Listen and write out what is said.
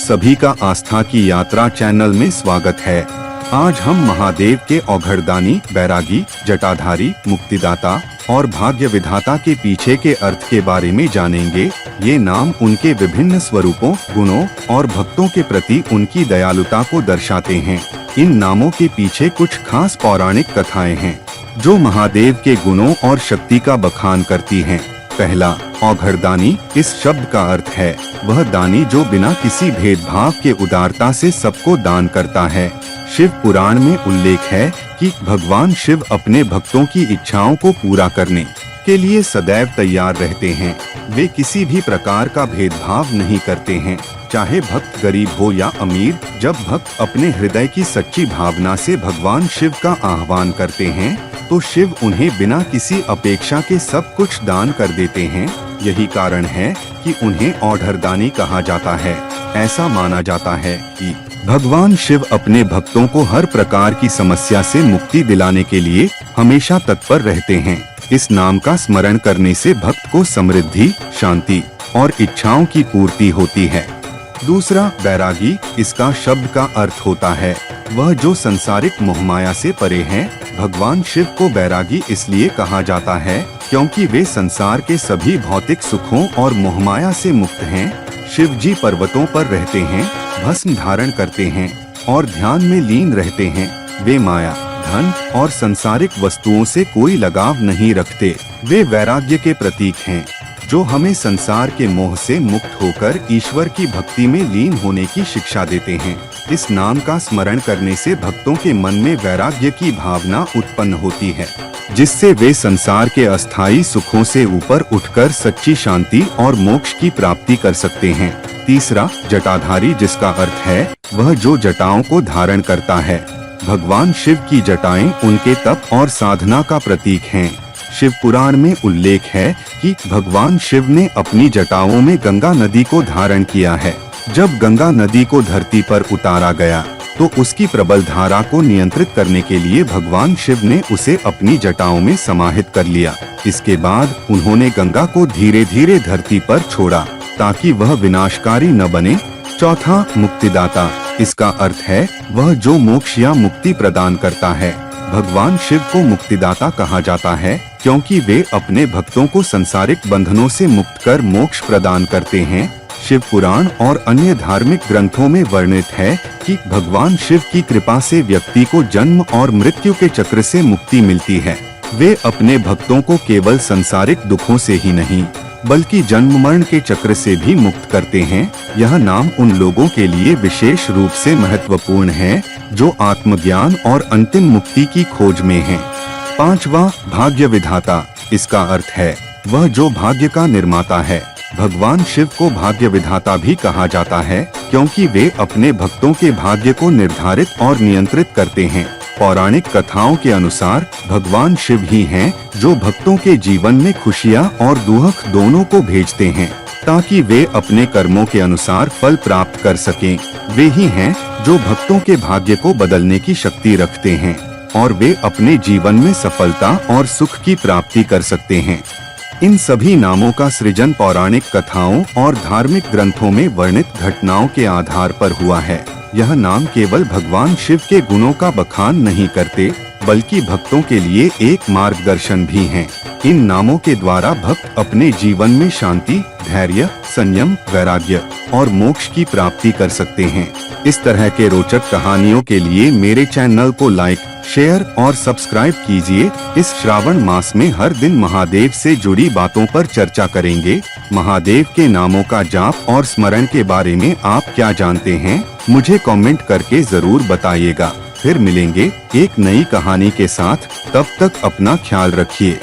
सभी का आस्था की यात्रा चैनल में स्वागत है। आज हम महादेव के औघड़दानी, बैरागी, जटाधारी, मुक्तिदाता और भाग्य विधाता के पीछे के अर्थ के बारे में जानेंगे। ये नाम उनके विभिन्न स्वरूपों, गुणों और भक्तों के प्रति उनकी दयालुता को दर्शाते हैं। इन नामों के पीछे कुछ खास पौराणिक कथाएं हैं जो महादेव के गुणों और शक्ति का बखान करती हैं। पहला, औघड़दानी। इस शब्द का अर्थ है वह दानी जो बिना किसी भेदभाव के उदारता से सबको दान करता है। शिव पुराण में उल्लेख है कि भगवान शिव अपने भक्तों की इच्छाओं को पूरा करने के लिए सदैव तैयार रहते हैं। वे किसी भी प्रकार का भेदभाव नहीं करते हैं, चाहे भक्त गरीब हो या अमीर। जब भक्त अपने हृदय की सच्ची भावना से भगवान शिव का आह्वान करते हैं तो शिव उन्हें बिना किसी अपेक्षा के सब कुछ दान कर देते हैं। यही कारण है कि उन्हें औघड़दानी कहा जाता है। ऐसा माना जाता है कि भगवान शिव अपने भक्तों को हर प्रकार की समस्या से मुक्ति दिलाने के लिए हमेशा तत्पर रहते हैं। इस नाम का स्मरण करने से भक्त को समृद्धि, शांति और इच्छाओं की पूर्ति होती है। दूसरा, बैरागी। इसका शब्द का अर्थ होता है वह जो संसारिक मोहमाया से परे हैं। भगवान शिव को बैरागी इसलिए कहा जाता है क्योंकि वे संसार के सभी भौतिक सुखों और मोहमाया से मुक्त हैं। शिव जी पर्वतों पर रहते हैं, भस्म धारण करते हैं और ध्यान में लीन रहते हैं। वे माया, धन और संसारिक वस्तुओं से कोई लगाव नहीं रखते। वे वैराग्य के प्रतीक हैं जो हमें संसार के मोह से मुक्त होकर ईश्वर की भक्ति में लीन होने की शिक्षा देते हैं। इस नाम का स्मरण करने से भक्तों के मन में वैराग्य की भावना उत्पन्न होती है, जिससे वे संसार के अस्थायी सुखों से ऊपर उठकर सच्ची शांति और मोक्ष की प्राप्ति कर सकते हैं। तीसरा, जटाधारी। जिसका अर्थ है वह जो जटाओं को धारण करता है। भगवान शिव की जटाएं उनके तप और साधना का प्रतीक हैं। शिव पुराण में उल्लेख है कि भगवान शिव ने अपनी जटाओं में गंगा नदी को धारण किया है। जब गंगा नदी को धरती पर उतारा गया तो उसकी प्रबल धारा को नियंत्रित करने के लिए भगवान शिव ने उसे अपनी जटाओं में समाहित कर लिया। इसके बाद उन्होंने गंगा को धीरे धीरे धरती पर छोड़ा ताकि वह विनाशकारी न बने। चौथा, मुक्तिदाता। इसका अर्थ है वह जो मोक्ष या मुक्ति प्रदान करता है। भगवान शिव को मुक्तिदाता कहा जाता है क्योंकि वे अपने भक्तों को संसारिक बंधनों से मुक्त कर मोक्ष प्रदान करते हैं। शिव पुराण और अन्य धार्मिक ग्रंथों में वर्णित है कि भगवान शिव की कृपा से व्यक्ति को जन्म और मृत्यु के चक्र से मुक्ति मिलती है। वे अपने भक्तों को केवल संसारिक दुखों से ही नहीं बल्कि जन्म मरण के चक्र से भी मुक्त करते हैं। यह नाम उन लोगों के लिए विशेष रूप से महत्वपूर्ण है जो आत्मज्ञान और अंतिम मुक्ति की खोज में हैं। पांचवा, भाग्य विधाता। इसका अर्थ है वह जो भाग्य का निर्माता है। भगवान शिव को भाग्य विधाता भी कहा जाता है क्योंकि वे अपने भक्तों के भाग्य को निर्धारित और नियंत्रित करते हैं। पौराणिक कथाओं के अनुसार भगवान शिव ही हैं जो भक्तों के जीवन में खुशियां और दुख दोनों को भेजते हैं ताकि वे अपने कर्मों के अनुसार फल प्राप्त कर सकें। वे ही हैं जो भक्तों के भाग्य को बदलने की शक्ति रखते हैं और वे अपने जीवन में सफलता और सुख की प्राप्ति कर सकते हैं। इन सभी नामों का सृजन पौराणिक कथाओं और धार्मिक ग्रंथों में वर्णित घटनाओं के आधार पर हुआ है। यह नाम केवल भगवान शिव के गुणों का बखान नहीं करते बल्कि भक्तों के लिए एक मार्गदर्शन भी हैं। इन नामों के द्वारा भक्त अपने जीवन में शांति, धैर्य, संयम, वैराग्य और मोक्ष की प्राप्ति कर सकते हैं। इस तरह के रोचक कहानियों के लिए मेरे चैनल को लाइक, शेयर और सब्सक्राइब कीजिए। इस श्रावण मास में हर दिन महादेव से जुड़ी बातों पर चर्चा करेंगे। महादेव के नामों का जाप और स्मरण के बारे में आप क्या जानते हैं, मुझे कमेंट करके जरूर बताइएगा। फिर मिलेंगे एक नई कहानी के साथ। तब तक अपना ख्याल रखिए।